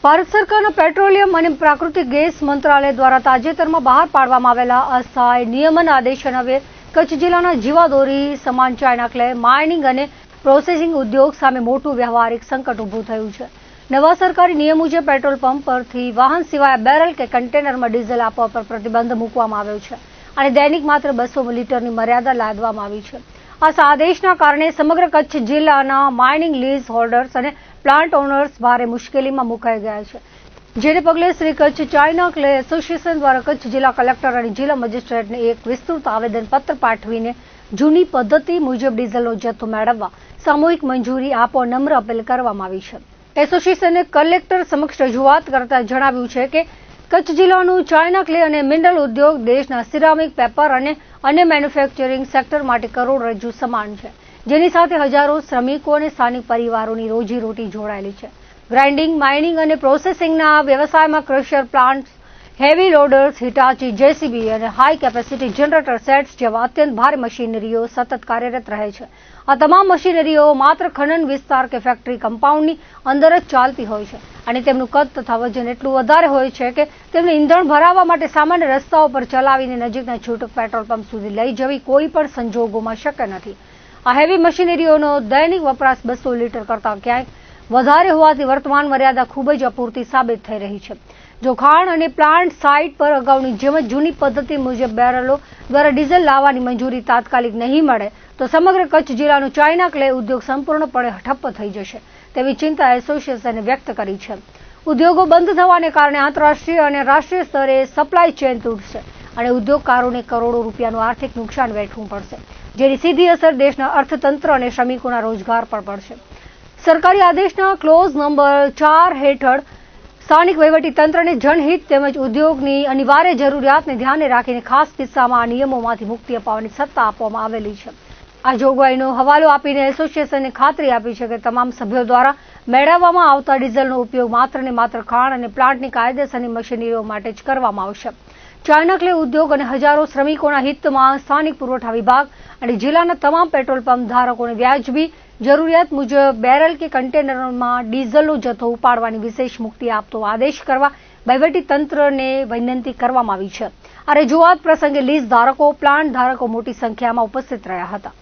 ભારત સરકારના પેટ્રોલિયમ અને પ્રાકૃતિક ગેસ મંત્રાલય દ્વારા તાજેતરમાં બહાર પાડવામાં આવેલા અસ્થાયી નિયમન આદેશ અન્વયે કચ્છ જિલ્લાના જીવાદોરી સમાન ચાઇના ક્લે માઇનિંગ અને પ્રોસેસિંગ ઉદ્યોગ સામે મોટું વ્યવહારિક સંકટ ઊભું થયું છે। નવા સરકારી નિયમ મુજબ પેટ્રોલ પંપ પરથી વાહન સિવાય બેરલ કે કન્ટેનરમાં ડીઝલ આપવા પર પ્રતિબંધ મૂકવામાં આવ્યો છે અને દૈનિક માત્ર 200 લીટરની મર્યાદા લાદવામાં આવી છે। આ આદેશના કારણે સમગ્ર કચ્છ જિલ્લાના માઇનિંગ લીઝ હોલ્ડર્સ અને પ્લાન્ટ ઓનર્સ ભારે મુશ્કેલીમાં મુકાઈ ગયા છે, જેને પગલે Shri Kutch China clay association દ્વારા કચ્છ જિલ્લા કલેક્ટર અને જિલ્લા મેજિસ્ટ્રેટને એક વિસ્તૃત આવેદનપત્ર પાઠવીને જૂની પદ્ધતિ મુજબ ડીઝલનો જથ્થો મેળવવા સામૂહિક મંજૂરી આપવા નમ્ર અપીલ કરવામાં આવી છે। એસોસિએશને કલેક્ટર સમક્ષ રજૂઆત કરતા જણાવ્યું છે કે કચ્છ જિલ્લાનું ચાઇના ક્લે અને મિનરલ ઉદ્યોગ દેશના સિરામિક, પેપર અને અન્ય મેન્યુફેક્ચરિંગ સેક્ટર માટે કરોડરજ્જુ સમાન છે, જેની સાથે હજારો શ્રમિકો અને સ્થાનિક પરિવારોની રોજીરોટી જોડાયેલી છે। ગ્રાઇન્ડિંગ, માઇનિંગ અને પ્રોસેસિંગના વ્યવસાયમાં crusher plants, heavy loaders, Hitachi JCB અને હાઈ કેપેસિટી જનરેટર સેટ્સ જેવા અત્યંત ભારે મશીનરીઓ સતત કાર્યરત રહે છે। આ તમામ મશીનરીઓ માત્ર ખનન વિસ્તાર કે ફેક્ટરી કમ્પાઉન્ડની અંદર જ ચાલતી હોય છે અને તેમનું કદ તથા વજન એટલું વધારે હોય છે કે તેમને ઈંધણ ભરાવવા માટે સામાન્ય રસ્તાઓ પર ચલાવીને નજીકના છૂટક પેટ્રોલ પંપ સુધી લઈ જવી કોઈ પણ સંજોગોમાં શક્ય નથી। આ હેવી મશીનરીઓનો દૈનિક વપરાશ 200 લીટર કરતાં ક્યાંક વધારે હોવાથી વર્તમાન મર્યાદા ખૂબ જ અપૂરતી સાબિત થઈ રહી છે। જો ખાણ અને પ્લાન્ટ સાઇટ પર અગાઉની જેમ જ જૂની પદ્ધતિ મુજબ બેરલો દ્વારા ડીઝલ લાવવાની મંજૂરી તાત્કાલિક નહીં મળે તો સમગ્ર કચ્છ જિલ્લાનું ચાઇના ક્લે ઉદ્યોગ સંપૂર્ણપણે ઠપ્પ થઈ જશે તેવી ચિંતા એસોસિએશને વ્યક્ત કરી છે। ઉદ્યોગો બંધ થવાને કારણે આંતરરાષ્ટ્રીય અને રાષ્ટ્રીય સ્તરે સપ્લાય ચેઇન તૂટશે અને ઉદ્યોગકારોને કરોડો રૂપિયાનું આર્થિક નુકસાન વેઠવું પડશે, જેની સીધી અસર દેશના અર્થતંત્ર અને શ્રમિકોના રોજગાર પર પડશે। સરકારી આદેશના ક્લોઝ નંબર 4 હેઠળ સ્થાનિક વહીવટીતંત્રને જનહિત તેમજ ઉદ્યોગની અનિવાર્ય જરૂરિયાતને ધ્યાને રાખીને ખાસ કિસ્સામાં આ નિયમોમાંથી મુક્તિ અપાવવાની સત્તા આપવામાં આવેલી છે। આ જોગવાઈનો હવાલો આપીને એસોસિએશને ખાતરી આપી છે કે તમામ સભ્યો દ્વારા મેળવવામાં આવતા ડીઝલનો ઉપયોગ માત્ર ને માત્ર ખાણ અને પ્લાન્ટની કાયદેસરની મશીનરીઓ માટે જ કરવામાં આવશે। ચાઇના ક્લે ઉદ્યોગ અને હજારો શ્રમિકોના હિતમાં સ્થાનિક પુરવઠા વિભાગ અને જિલ્લાના તમામ પેટ્રોલ પંપ ધારકોને વ્યાજબી જરૂરિયાત મુજબ બેરલ કે કન્ટેનરમાં ડીઝલનો જથ્થો ઉપાડવાની વિશેષ મુક્તિ આપતો આદેશ કરવા વહીવટીતંત્રને વિનંતી કરવામાં આવી છે। આ રજૂઆત પ્રસંગે લીઝ ધારકો, પ્લાન્ટ ધારકો મોટી સંખ્યામાં ઉપસ્થિત રહ્યા હતા।